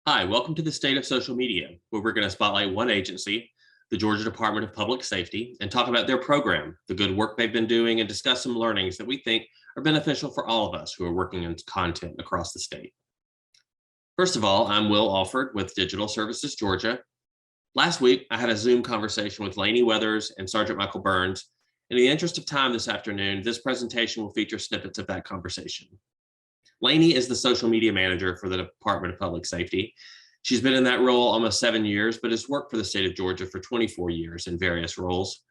Hi, welcome to the State of Social Media, where we're going to spotlight one agency, the Georgia Department of Public Safety, and talk about their program, the good work they've been doing, and discuss some learnings that we think are beneficial for all of us who are working in content across the state. First of all, I'm Will Alford with Digital Services Georgia. Last week, I had a Zoom conversation with Lainey Weathers and Sergeant Michael Burns. In the interest of time this afternoon, this presentation will feature snippets of that conversation. Lainey is the social media manager for the Department of Public Safety. She's been in that role almost 7 years, but has worked for the state of Georgia for 24 years in various roles.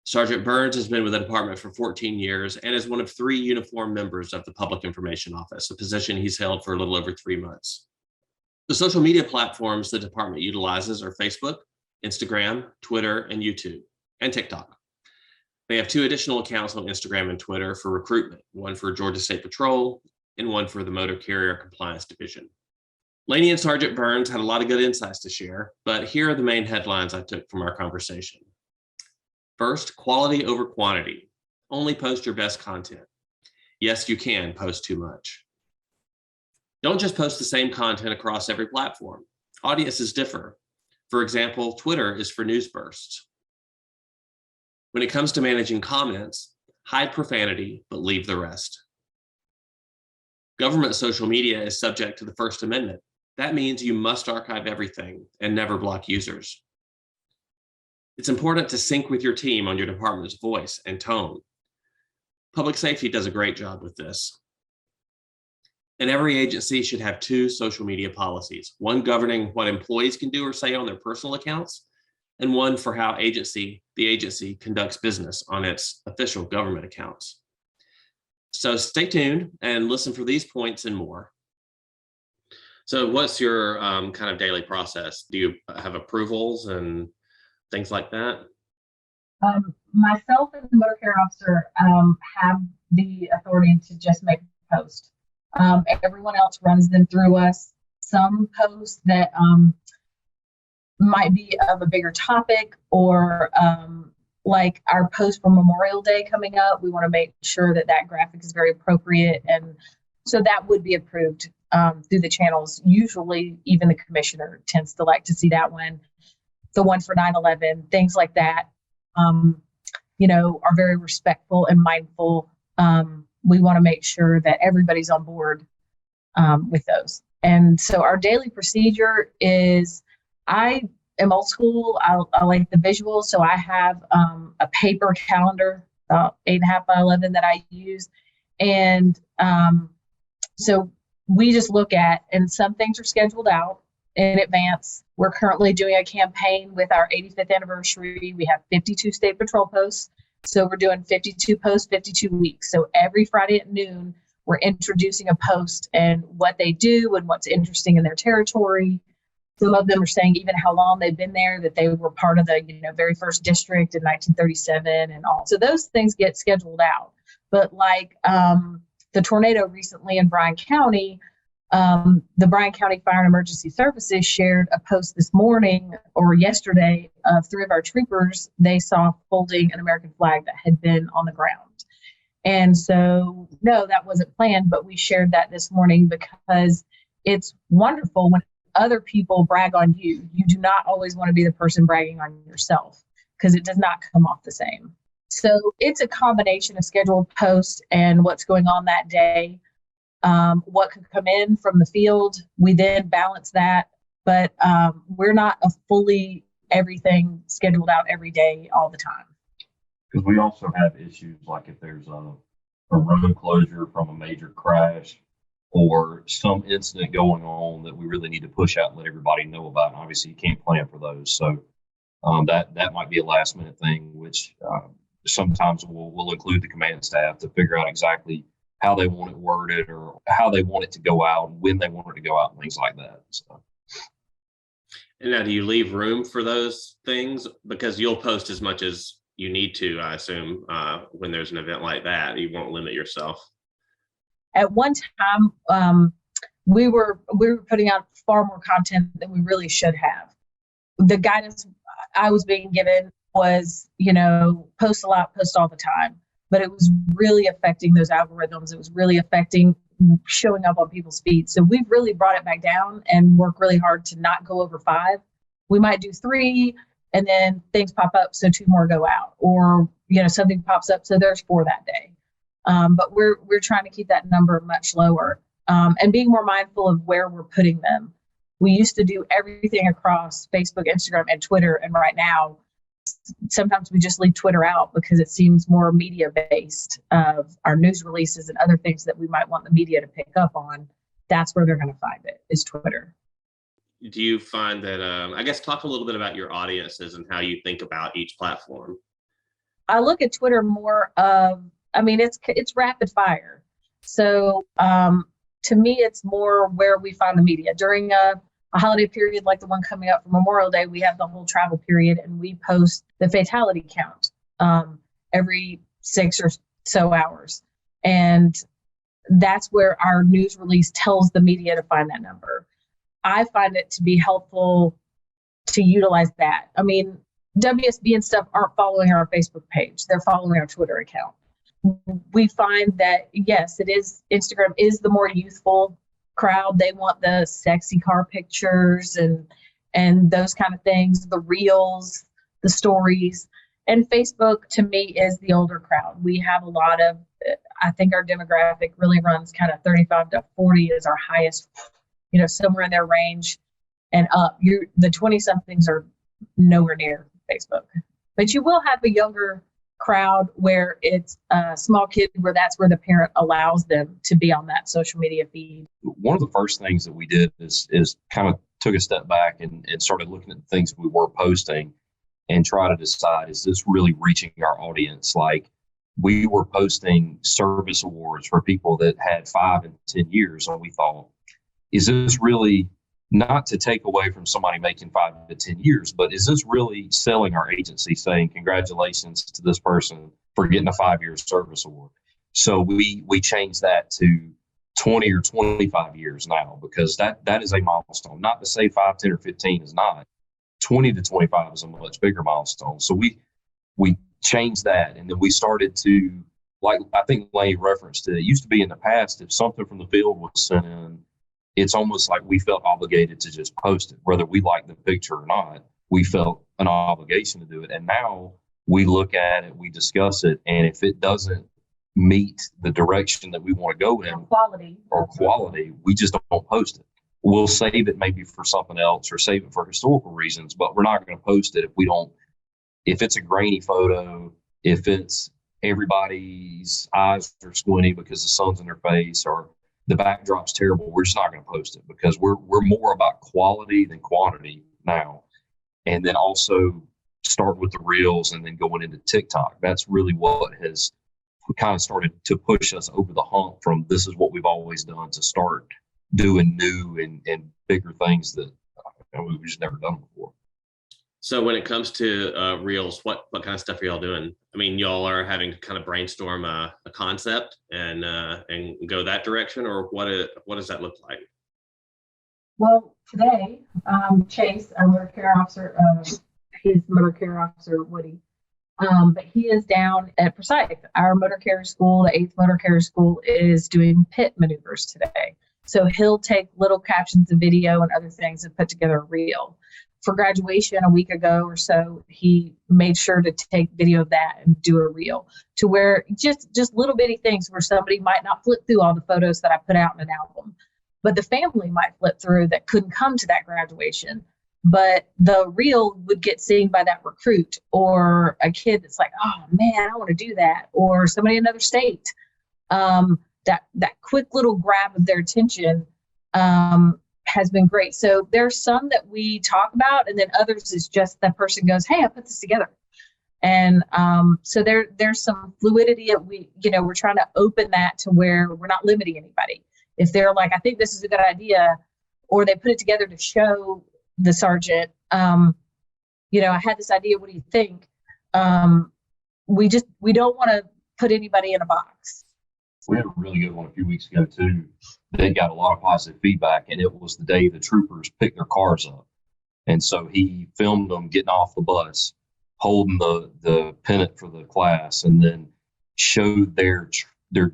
Sergeant Burns has been with the department for 14 years and is one of 3 uniformed members of the Public Information Office, a position he's held for a little over 3 months. The social media platforms the department utilizes are Facebook, Instagram, Twitter, and YouTube, and TikTok. They have 2 additional accounts on Instagram and Twitter for recruitment, one for Georgia State Patrol and one for the Motor Carrier Compliance Division. Lainey and Sergeant Burns had a lot of good insights to share, but here are the main headlines I took from our conversation. First, quality over quantity. Only post your best content. Yes, you can post too much. Don't just post the same content across every platform. Audiences differ. For example, Twitter is for news bursts. When it comes to managing comments, hide profanity, but leave the rest. Government social media is subject to the First Amendment. That means you must archive everything and never block users. It's important to sync with your team on your department's voice and tone. Public safety does a great job with this. And every agency should have 2 social media policies, one governing what employees can do or say on their personal accounts, and one for how the agency conducts business on its official government accounts. So stay tuned and listen for these points and more. So what's your kind of daily process? Do you have approvals and things like that? Myself and the motor care officer have the authority to just make a post. Everyone else runs them through us. Some posts that might be of a bigger topic, or like our post for Memorial Day coming up, we want to make sure that that graphic is very appropriate. And so that would be approved through the channels. Usually even the commissioner tends to like to see that one. The one for 9/11, things like that, are very respectful and mindful. We want to make sure that everybody's on board with those. And so our daily procedure is, I am old school. I like the visual. So I have a paper calendar, about 8.5 by 11 that I use. And so we just look at, and some things are scheduled out in advance. We're currently doing a campaign with our 85th anniversary. We have 52 state patrol posts. So we're doing 52 posts, 52 weeks. So every Friday at noon, we're introducing a post and what they do and what's interesting in their territory. Some of them are saying even how long they've been there, that they were part of the very first district in 1937 and all. So those things get scheduled out. But like the tornado recently in Bryan County, the Bryan County Fire and Emergency Services shared a post this morning or yesterday of 3 of our troopers they saw holding an American flag that had been on the ground. And so, no, that wasn't planned, but we shared that this morning because it's wonderful when other people brag on you. You do not always want to be the person bragging on yourself because it does not come off the same. So it's a combination of scheduled posts and what's going on that day. What could come in from the field, we then balance that, but we're not a fully everything scheduled out every day all the time. Because we also have issues like if there's a road closure from a major crash or some incident going on that we really need to push out and let everybody know about. And obviously, you can't plan for those. So that might be a last minute thing, which sometimes we'll include the command staff to figure out exactly how they want it worded or how they want it to go out and when they want it to go out and things like that. So. And now, do you leave room for those things? Because you'll post as much as you need to, I assume, when there's an event like that. You won't limit yourself. At one time, we were putting out far more content than we really should have. The guidance I was being given was, post a lot, post all the time. But it was really affecting those algorithms. It was really affecting showing up on people's feeds. So we've really brought it back down and work really hard to not go over 5. We might do 3 and then things pop up, so 2 more go out, or something pops up, so there's 4 that day. But we're trying to keep that number much lower, and being more mindful of where we're putting them. We used to do everything across Facebook, Instagram, and Twitter, and right now sometimes we just leave Twitter out because it seems more media based of our news releases and other things that we might want the media to pick up on. That's where they're going to find it, is Twitter. Do you find that, I guess, talk a little bit about your audiences and how you think about each platform? I look at Twitter more of, it's rapid fire. So to me, it's more where we find the media. During a holiday period like the one coming up for Memorial Day, we have the whole travel period, and we post the fatality count every 6 or so hours. And that's where our news release tells the media to find that number. I find it to be helpful to utilize that. WSB and stuff aren't following our Facebook page. They're following our Twitter account. We find that, yes, Instagram is the more youthful crowd. They want the sexy car pictures and those kind of things, the reels, the stories. And Facebook, to me, is the older crowd. We have a lot of, I think our demographic really runs kind of 35 to 40 is our highest, somewhere in their range and up. The 20-somethings are nowhere near Facebook. But you will have a younger crowd where it's a small kid, where that's where the parent allows them to be on that social media feed. One of the first things that we did is kind of took a step back and started looking at the things we were posting and try to decide, is this really reaching our audience? Like, we were posting service awards for people that had 5 and 10 years, and we thought, is this really, not to take away from somebody making 5 to 10 years, but is this really selling our agency, saying congratulations to this person for getting a 5-year service award? So we changed that to 20 or 25 years now, because that is a milestone. Not to say 5, 10, or 15 is not. 20 to 25 is a much bigger milestone. So we changed that, and then we started to, like I think Lane referenced it, used to be in the past, if something from the field was sent in, it's almost like we felt obligated to just post it, whether we liked the picture or not. We felt an obligation to do it. And now we look at it, we discuss it, and if it doesn't meet the direction that we want to go in, or quality, we just don't post it. We'll save it maybe for something else, or save it for historical reasons, but we're not going to post it if it's a grainy photo, if it's everybody's eyes are squinty because the sun's in their face, or the backdrop's terrible, we're just not going to post it, because we're more about quality than quantity now. And then also start with the reels and then going into TikTok. That's really what has kind of started to push us over the hump from this is what we've always done to start doing new and bigger things that we've just never done before. So when it comes to reels, what kind of stuff are y'all doing? Y'all are having to kind of brainstorm a concept and go that direction, or what does that look like? Well, today, Chase, our motor care officer, he's motor care officer Woody, but he is down at Forsyth. Our motor care school, the 8th motor care school, is doing pit maneuvers today. So he'll take little captions of video and other things and put together a reel. For graduation a week ago or so, he made sure to take video of that and do a reel, to where just little bitty things where somebody might not flip through all the photos that I put out in an album, but the family might flip through that couldn't come to that graduation. But the reel would get seen by that recruit, or a kid that's like, oh man, I want to do that, or somebody in another state. That quick little grab of their attention has been great. So there's some that we talk about, and then others is just that person goes, hey, I put this together. And so there's some fluidity that we're trying to open that to where we're not limiting anybody. If they're like, I think this is a good idea, or they put it together to show the sergeant, I had this idea, what do you think? We don't want to put anybody in a box. We had a really good one a few weeks ago too. They got a lot of positive feedback, and it was the day the troopers picked their cars up. And so he filmed them getting off the bus, holding the pennant for the class, and then showed their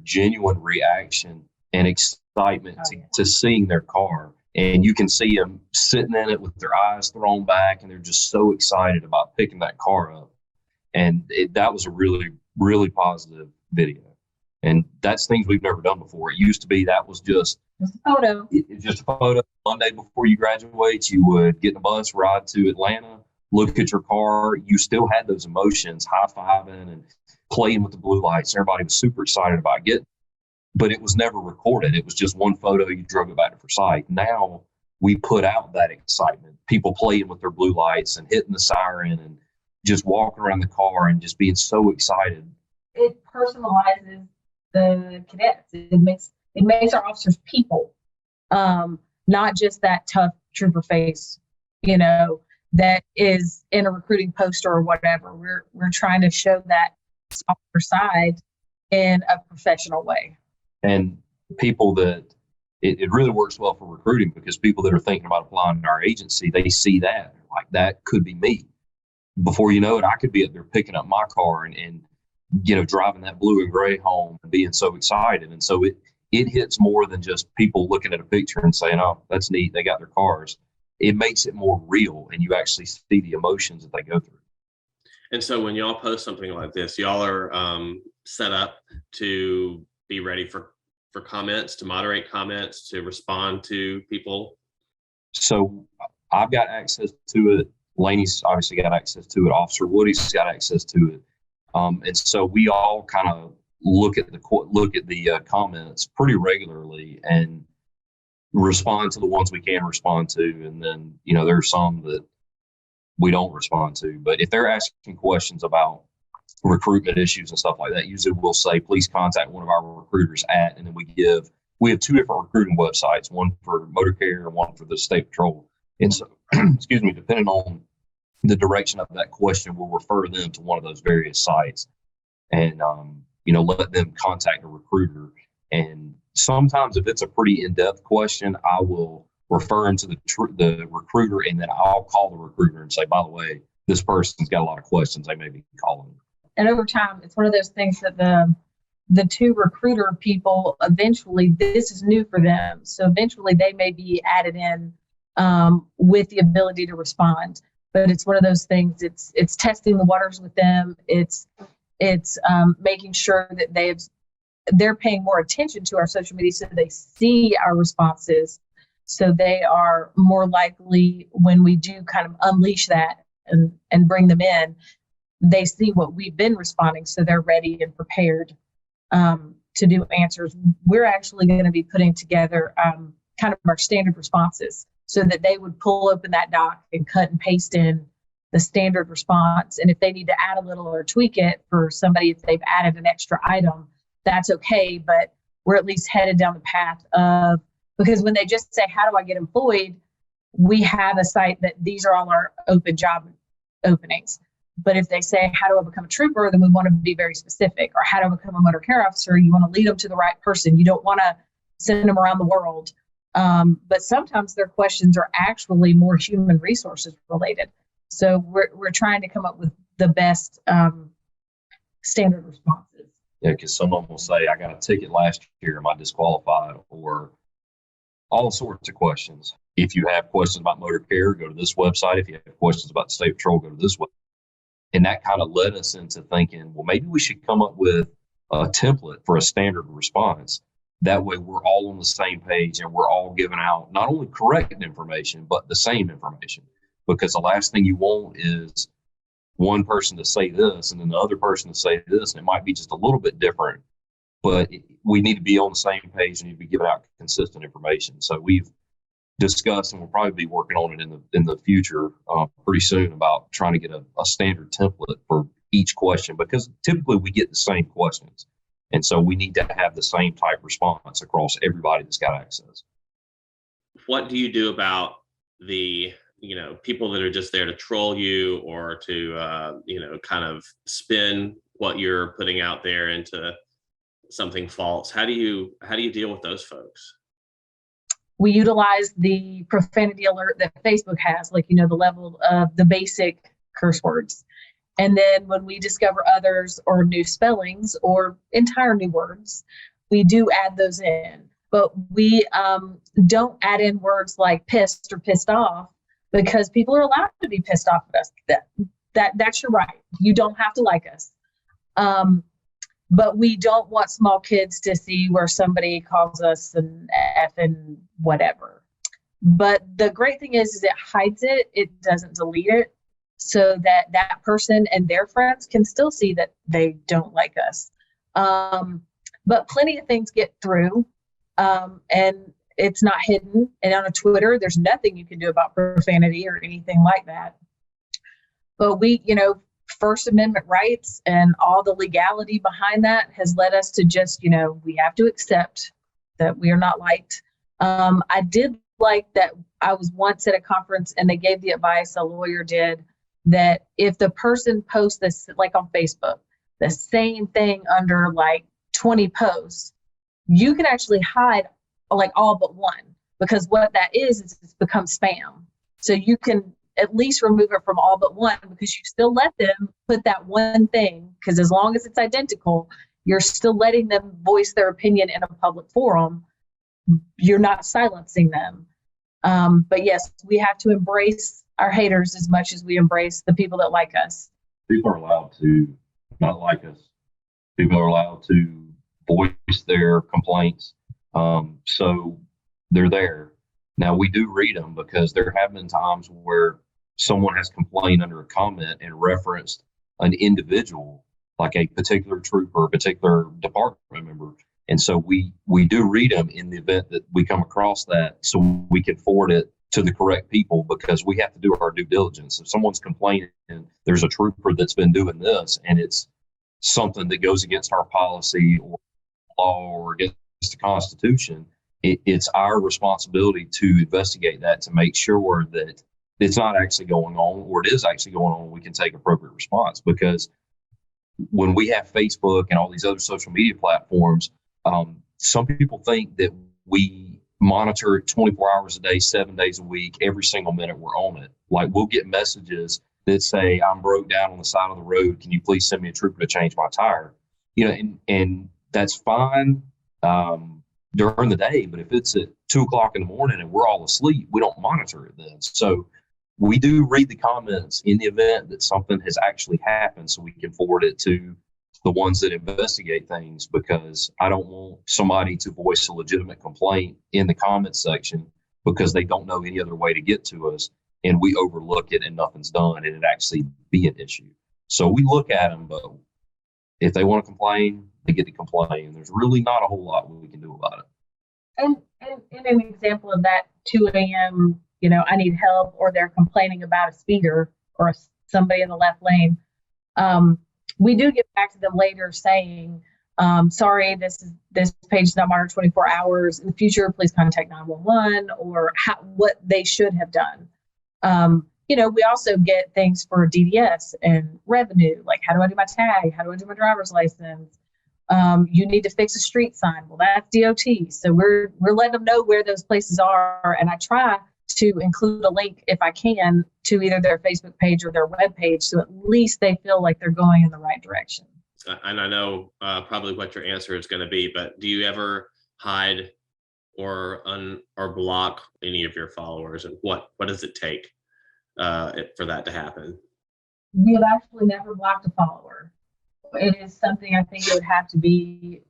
genuine reaction and excitement Oh, yeah. to seeing their car. And you can see them sitting in it with their eyes thrown back, and they're just so excited about picking that car up. And that was a really, really positive video. And that's things we've never done before. It used to be that was just Just a photo. it's just a photo. Monday before you graduate, you would get in a bus, ride to Atlanta, look at your car. You still had those emotions, high-fiving and playing with the blue lights. Everybody was super excited about getting, but it was never recorded. It was just one photo. You drove it back to Forsyth. Now we put out that excitement, people playing with their blue lights and hitting the siren and just walking around the car and just being so excited. It personalizes the cadets. It makes our officers people, not just that tough trooper face, that is in a recruiting poster or whatever. We're trying to show that softer side in a professional way. And people that it really works well for recruiting, because people that are thinking about applying to our agency, they see that like that could be me. Before you know it, I could be up there picking up my car and driving that blue and gray home and being so excited. And so it hits more than just people looking at a picture and saying, oh, that's neat, they got their cars. It makes it more real, and you actually see the emotions that they go through. And so when y'all post something like this, y'all are set up to be ready for comments, to moderate comments, to respond to people? So I've got access to it. Laney's obviously got access to it. Officer Woody's got access to it. And so we all kind of look at the comments pretty regularly and respond to the ones we can respond to. And then, there's some that we don't respond to. But if they're asking questions about recruitment issues and stuff like that, usually we'll say, please contact one of our recruiters and then we have two different recruiting websites, one for motor carrier and one for the state patrol. And so, excuse me, depending on the direction of that question, we'll refer them to one of those various sites and, let them contact a recruiter. And sometimes if it's a pretty in-depth question, I will refer them to the recruiter, and then I'll call the recruiter and say, by the way, this person's got a lot of questions. They may be calling. And over time, it's one of those things that the two recruiter people, eventually, this is new for them. So eventually they may be added in with the ability to respond. But it's one of those things, it's testing the waters with them. It's making sure that they're paying more attention to our social media so they see our responses. So they are more likely, when we do kind of unleash that and bring them in, they see what we've been responding, so they're ready and prepared to do answers. We're actually going to be putting together kind of our standard responses so that they would pull open that doc and cut and paste in the standard response. And if they need to add a little or tweak it for somebody, if they've added an extra item, that's okay. But we're at least headed down the path of, because when they just say, how do I get employed? We have a site that these are all our open job openings. But if they say, how do I become a trooper? Then we want to be very specific. Or how do I become a motor care officer? You want to lead them to the right person. You don't want to send them around the world. But sometimes their questions are actually more human resources related. So we're trying to come up with the best standard responses. Yeah, because someone will say, I got a ticket last year, am I disqualified? Or all sorts of questions. If you have questions about motor care, go to this website. If you have questions about the state patrol, go to this website. And that kind of led us into thinking, well, maybe we should come up with a template for a standard response. That way we're all on the same page and we're all giving out not only correct information, but the same information. Because the last thing you want is one person to say this and then the other person to say this, and it might be just a little bit different, but we need to be on the same page and need to be giving out consistent information. So we've discussed, and we'll probably be working on it in the future pretty soon, about trying to get a standard template for each question, because typically we get the same questions. And so we need to have the same type response across everybody that's got access. What do you do about the people that are just there to troll you or to kind of spin what you're putting out there into something false? How do you deal with those folks? We utilize the profanity alert that Facebook has, the level of the basic curse words. And then when we discover others or new spellings or entire new words, we do add those in. but we don't add in words like pissed or pissed off, because people are allowed to be pissed off at us. That's your right. You don't have to like us. But we don't want small kids to see where somebody calls us an F and whatever. But the great thing is it hides it. It doesn't delete it, so that that person and their friends can still see that they don't like us. But plenty of things get through, and it's not hidden. And on a Twitter, there's nothing you can do about profanity or anything like that. But we, First Amendment rights and all the legality behind that has led us to just, we have to accept that we are not liked. I did like that I was once at a conference and they gave the advice, a lawyer did, that if the person posts this, like on Facebook, the same thing under like 20 posts, you can actually hide like all but one, because what that is it's become spam. So you can at least remove it from all but one, because you still let them put that one thing, because as long as it's identical, you're still letting them voice their opinion in a public forum. You're not silencing them. But yes, we have to embrace our haters as much as we embrace the people that like us. People are allowed to not like us. People are allowed to voice their complaints. So they're there. Now, we do read them, because there have been times where someone has complained under a comment and referenced an individual, like a particular trooper, a particular department member. And so we do read them in the event that we come across that, so we can forward it to the correct people, because we have to do our due diligence. If someone's complaining, there's a trooper that's been doing this, and it's something that goes against our policy or law or against the Constitution, it's our responsibility to investigate that, to make sure that it's not actually going on, or it is actually going on, we can take appropriate response. Because when we have Facebook and all these other social media platforms, some people think that we monitor it 24 hours a day, 7 days a week, every single minute we're on it. Like, we'll get messages that say, I'm broke down on the side of the road. Can you please send me a trooper to change my tire? And that's fine during the day. But if it's at 2:00 in the morning and we're all asleep, we don't monitor it then. So we do read the comments in the event that something has actually happened, so we can forward it to the ones that investigate things, because I don't want somebody to voice a legitimate complaint in the comments section because they don't know any other way to get to us, and we overlook it and nothing's done, and it actually be an issue. So we look at them, but if they want to complain, they get to complain. There's really not a whole lot we can do about it. And an example of that, 2 a.m., I need help, or they're complaining about a speeder or somebody in the left lane. We do get back to them later saying, sorry, this page is not monitored 24 hours. In the future, please contact 911, or what they should have done. We also get things for DDS and revenue, like how do I do my tag? How do I do my driver's license? You need to fix a street sign. Well, that's DOT. So we're letting them know where those places are. And I try to include a link, if I can, to either their Facebook page or their web page, so at least they feel like they're going in the right direction. And I know probably what your answer is going to be, but do you ever hide or block any of your followers, and what does it take for that to happen? We have actually never blocked a follower. It is something I think it would have to be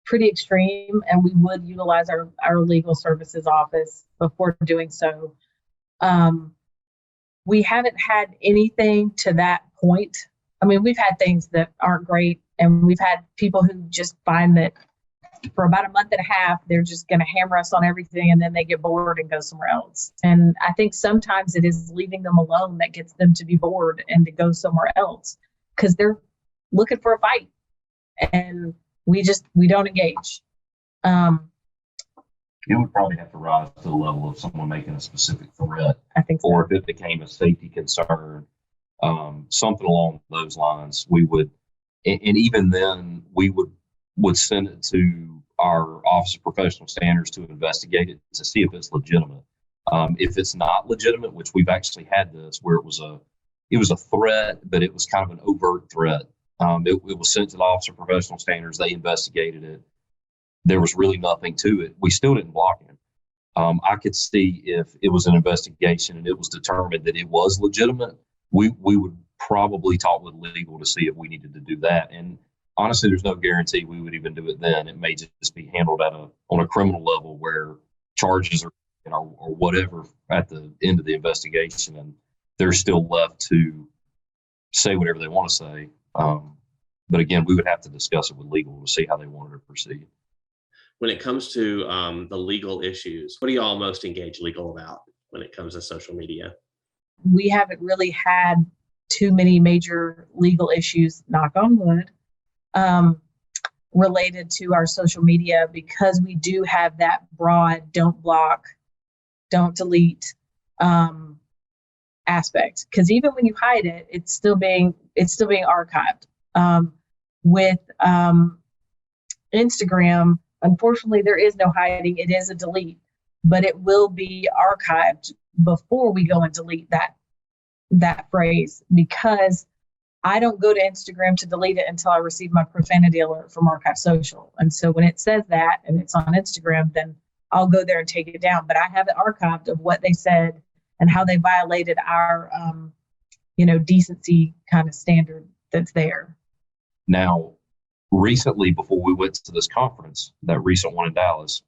pretty extreme, and we would utilize our legal services office before doing so. We haven't had anything to that point. I mean, we've had things that aren't great, and we've had people who just find that for about a month and a half, they're just going to hammer us on everything, and then they get bored and go somewhere else. And I think sometimes it is leaving them alone that gets them to be bored and to go somewhere else, because they're looking for a fight, and we don't engage. It would probably have to rise to the level of someone making a specific threat, I think so. or if it became a safety concern, something along those lines. We would, and even then, we would send it to our Office of Professional Standards to investigate it to see if it's legitimate. If it's not legitimate, which we've actually had this, where it was a threat, but it was kind of an overt threat. It was sent to the Office of Professional Standards. They investigated it. there was really nothing to it. We still didn't block him. I could see if it was an investigation and it was determined that it was legitimate, we would probably talk with legal to see if we needed to do that. And honestly, there's no guarantee we would even do it then. It may just be handled on a criminal level where charges are, or whatever at the end of the investigation, and they're still left to say whatever they want to say. But again, we would have to discuss it with legal to see how they wanted to proceed. When it comes to the legal issues, what do y'all most engage legal about when it comes to social media? We haven't really had too many major legal issues, knock on wood, related to our social media, because we do have that broad don't block, don't delete aspect. Because even when you hide it, it's still being archived. With Instagram, unfortunately, there is no hiding. It is a delete, but it will be archived before we go and delete that phrase, because I don't go to Instagram to delete it until I receive my profanity alert from Archive Social. And so when it says that and it's on Instagram, then I'll go there and take it down. But I have it archived of what they said and how they violated our, decency kind of standard that's there. Now, recently, before we went to this conference, that recent one in Dallas,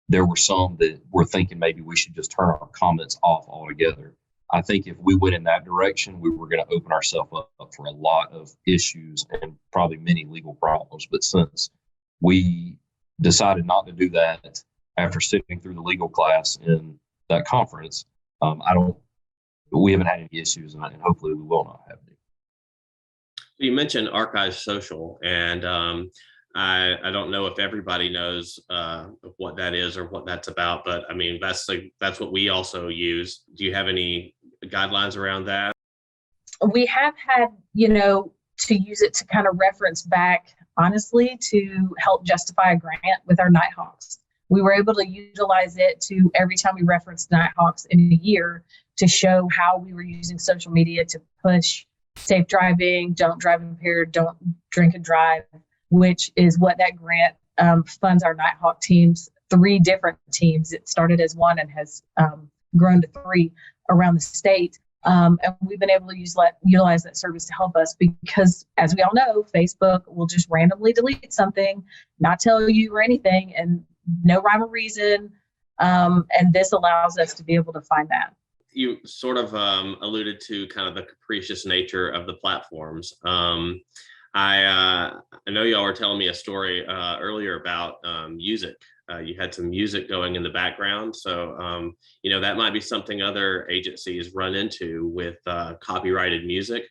there were some that were thinking maybe we should just turn our comments off altogether. I think if we went in that direction, we were going to open ourselves up for a lot of issues and probably many legal problems. But since we decided not to do that after sitting through the legal class in that conference, we haven't had any issues, and hopefully we will not have any. You mentioned Archive Social, and I don't know if everybody knows what that is or what that's about, but I mean, that's what we also use. Do you have any guidelines around that? We have had, to use it to kind of reference back, honestly, to help justify a grant with our Nighthawks. We were able to utilize it to every time we referenced Nighthawks in a year to show how we were using social media to push safe driving, don't drive impaired, don't drink and drive, which is what that grant funds our Nighthawk teams, 3 different teams. It started as 1 and has grown to 3 around the state. And we've been able to utilize that service to help us because, as we all know, Facebook will just randomly delete something, not tell you or anything, and no rhyme or reason. And this allows us to be able to find that. You sort of alluded to kind of the capricious nature of the platforms. I know y'all were telling me a story earlier about music. You had some music going in the background. So, that might be something other agencies run into with copyrighted music.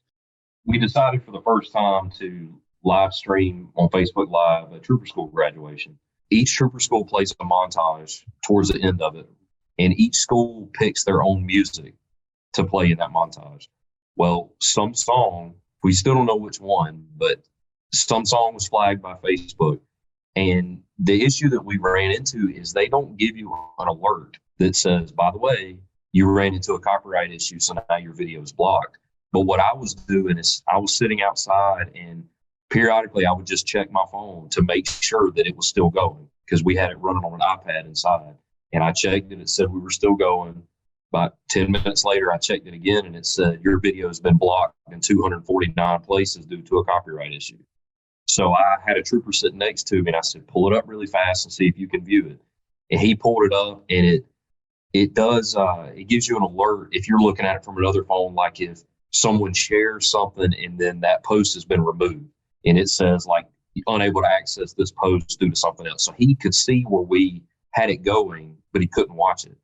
We decided for the first time to live stream on Facebook Live a trooper school graduation. Each trooper school plays a montage towards the end of it, and each school picks their own music to play in that montage. Well, some song, we still don't know which one, but some song was flagged by Facebook. And the issue that we ran into is they don't give you an alert that says, by the way, you ran into a copyright issue, so now your video is blocked. But what I was doing is I was sitting outside, and periodically I would just check my phone to make sure that it was still going, because we had it running on an iPad inside. And I checked and it said we were still going. About 10 minutes later, I checked it again and it said your video has been blocked in 249 places due to a copyright issue. So I had a trooper sitting next to me and I said, pull it up really fast and see if you can view it. And he pulled it up, and it does, it gives you an alert if you're looking at it from another phone, like if someone shares something and then that post has been removed and it says like unable to access this post due to something else. So he could see where we had it going, but he couldn't watch it.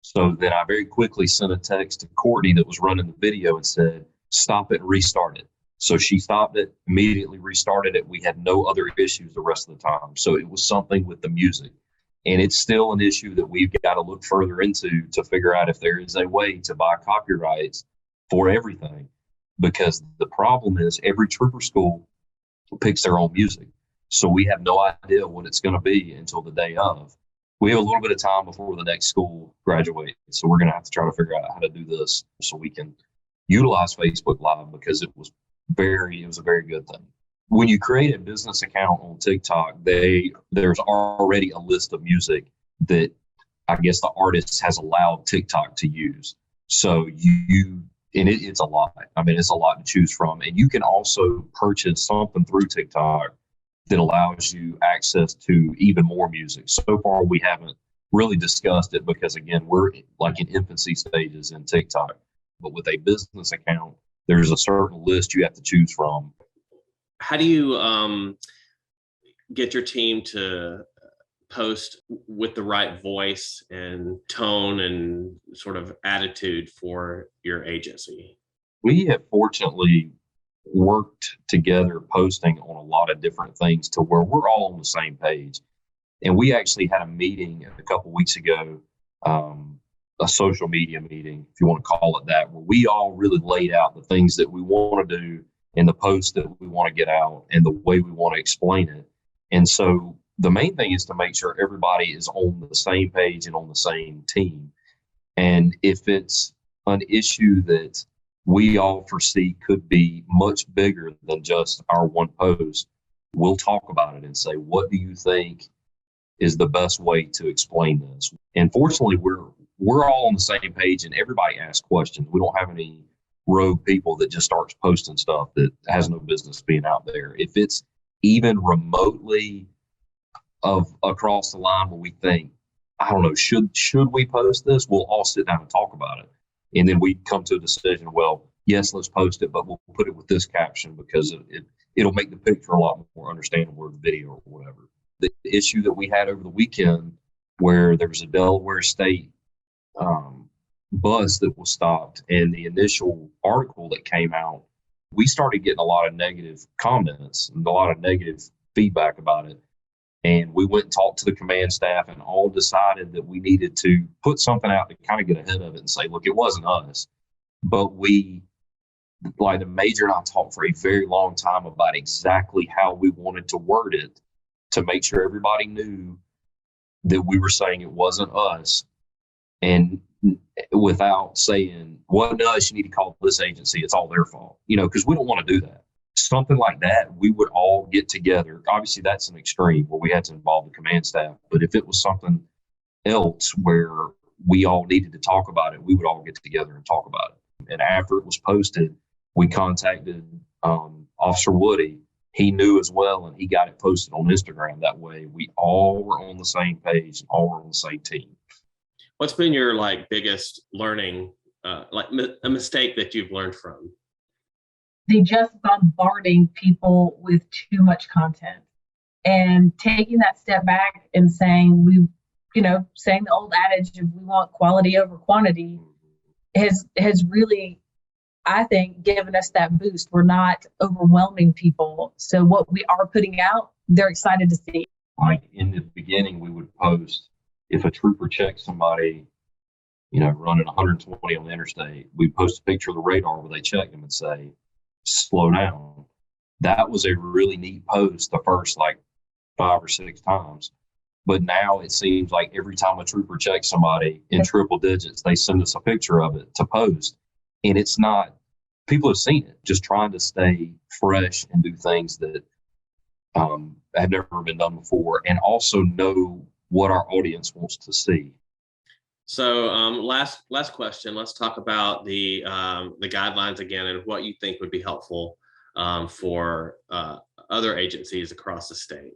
So then I very quickly sent a text to Courtney that was running the video and said, stop it and restart it. So she stopped it, immediately restarted it. We had no other issues the rest of the time. So it was something with the music. And it's still an issue that we've got to look further into to figure out if there is a way to buy copyrights for everything. Because the problem is every trooper school picks their own music. So we have no idea what it's going to be until the day of. We have a little bit of time before the next school graduates. So we're going to have to try to figure out how to do this so we can utilize Facebook Live, because it was a very good thing. when you create a business account on TikTok, there's already a list of music that I guess the artist has allowed TikTok to use. So it's a lot. I mean, it's a lot to choose from. And you can also purchase something through TikTok that allows you access to even more music. So far, we haven't really discussed it because, again, we're like in infancy stages in TikTok. But with a business account, there's a certain list you have to choose from. How do you get your team to post with the right voice and tone and sort of attitude for your agency? We have fortunately worked together posting on a lot of different things to where we're all on the same page. And we actually had a meeting a couple of weeks ago, a social media meeting, if you want to call it that, where we all really laid out the things that we want to do and the posts that we want to get out and the way we want to explain it. And so the main thing is to make sure everybody is on the same page and on the same team. And if it's an issue that we all foresee could be much bigger than just our one post, we'll talk about it and say, what do you think is the best way to explain this? And fortunately, we're all on the same page and everybody asks questions. We don't have any rogue people that just starts posting stuff that has no business being out there. If it's even remotely of across the line where we think, I don't know, should we post this? We'll all sit down and talk about it. And then we come to a decision, well, yes, let's post it, but we'll put it with this caption because it'll make the picture a lot more understandable, or the video or whatever. The issue that we had over the weekend where there was a Delaware State bus that was stopped, and the initial article that came out, we started getting a lot of negative comments and a lot of negative feedback about it. And we went and talked to the command staff and all decided that we needed to put something out to kind of get ahead of it and say, look, it wasn't us. But the major and I talked for a very long time about exactly how we wanted to word it to make sure everybody knew that we were saying it wasn't us. And without saying, well, no, you need to call this agency, it's all their fault, because we don't want to do that. Something like that, we would all get together. Obviously, that's an extreme where we had to involve the command staff. But if it was something else where we all needed to talk about it, we would all get together and talk about it. And after it was posted, we contacted Officer Woody. He knew as well, and he got it posted on Instagram. That way, we all were on the same page and all were on the same team. What's been your biggest learning, a mistake that you've learned from? They just bombarding people with too much content, and taking that step back and saying saying the old adage of we want quality over quantity has really, I think, given us that boost. We're not overwhelming people. So what we are putting out, they're excited to see. Like in the beginning, we would post, if a trooper checked somebody, running 120 on the interstate, we'd post a picture of the radar where they checked them and say, slow down. That was a really neat post the first 5 or 6 times. But now it seems like every time a trooper checks somebody in triple digits, they send us a picture of it to post. And it's not, people have seen it, just trying to stay fresh and do things that have never been done before, and also know what our audience wants to see. So last question, let's talk about the guidelines again and what you think would be helpful for other agencies across the state.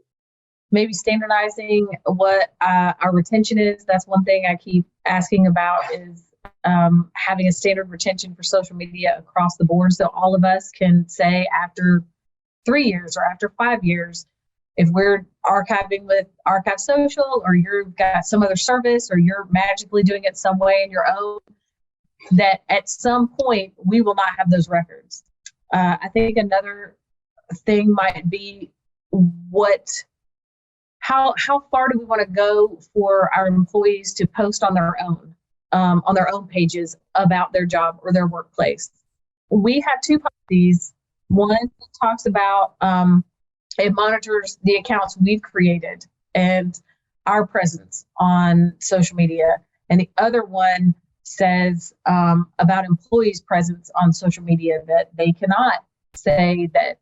Maybe standardizing what our retention is. That's one thing I keep asking about, is having a standard retention for social media across the board. So all of us can say after 3 years or after 5 years, if we're archiving with Archive Social, or you've got some other service, or you're magically doing it some way in your own, that at some point we will not have those records. I think another thing might be how far do we want to go for our employees to post on their own pages about their job or their workplace. We have 2 policies. One talks about it monitors the accounts we've created and our presence on social media. And the other one says about employees' presence on social media, that they cannot say that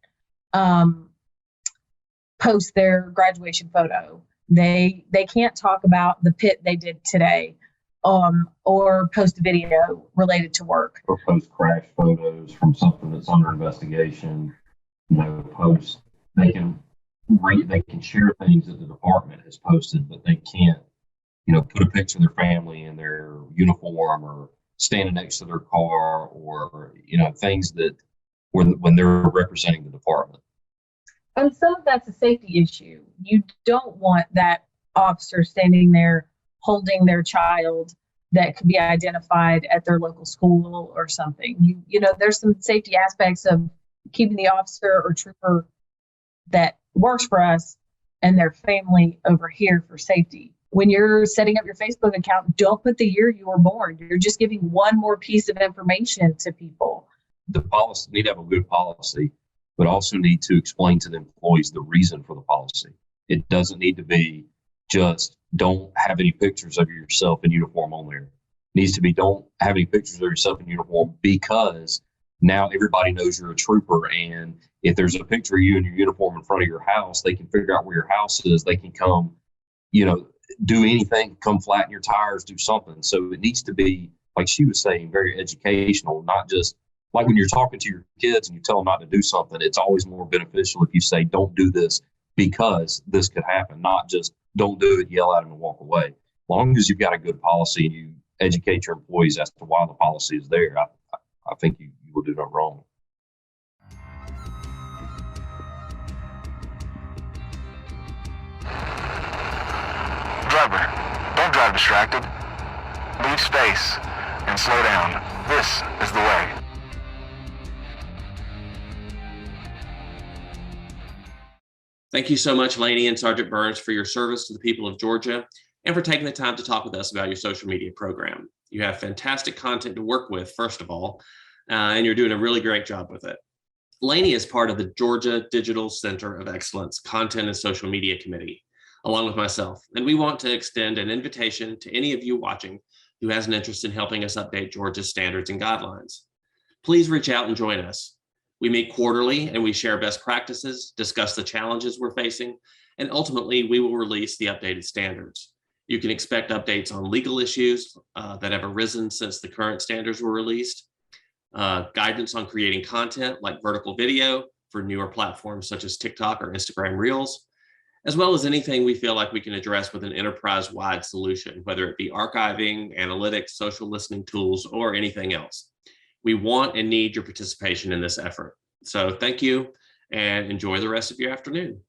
post their graduation photo. They can't talk about the pit they did today, or post a video related to work. Or post crash photos from something that's under investigation. Post, they can they can share things that the department has posted, but they can't, put a picture of their family in their uniform or standing next to their car, or things that when they're representing the department. And some of that's a safety issue. You don't want that officer standing there holding their child that could be identified at their local school or something. There's some safety aspects of keeping the officer or trooper that works for us and their family over here for safety. When you're setting up your Facebook account, don't put the year you were born. You're just giving one more piece of information to people. The policy need to have a good policy, but also need to explain to the employees the reason for the policy. It doesn't need to be just don't have any pictures of yourself in uniform on there. It needs to be don't have any pictures of yourself in uniform, because now everybody knows you're a trooper, and if there's a picture of you in your uniform in front of your house, they can figure out where your house is. They can come, do anything, come flatten your tires, do something. So it needs to be, like she was saying, very educational, not just like when you're talking to your kids and you tell them not to do something. It's always more beneficial if you say, don't do this because this could happen, not just don't do it, yell at them and walk away. As long as you've got a good policy and you educate your employees as to why the policy is there, I think you will do no wrong. Driver, don't drive distracted. Leave space and slow down. This is the way. Thank you so much, Laney and Sergeant Burns, for your service to the people of Georgia and for taking the time to talk with us about your social media program. You have fantastic content to work with, first of all, and you're doing a really great job with it. Laney is part of the Georgia Digital Center of Excellence Content and Social Media Committee, along with myself, and we want to extend an invitation to any of you watching who has an interest in helping us update Georgia's standards and guidelines. Please reach out and join us. We meet quarterly and we share best practices, discuss the challenges we're facing, and ultimately we will release the updated standards. You can expect updates on legal issues that have arisen since the current standards were released, guidance on creating content like vertical video for newer platforms such as TikTok or Instagram Reels, as well as anything we feel like we can address with an enterprise-wide solution, whether it be archiving, analytics, social listening tools, or anything else. We want and need your participation in this effort. So thank you and enjoy the rest of your afternoon.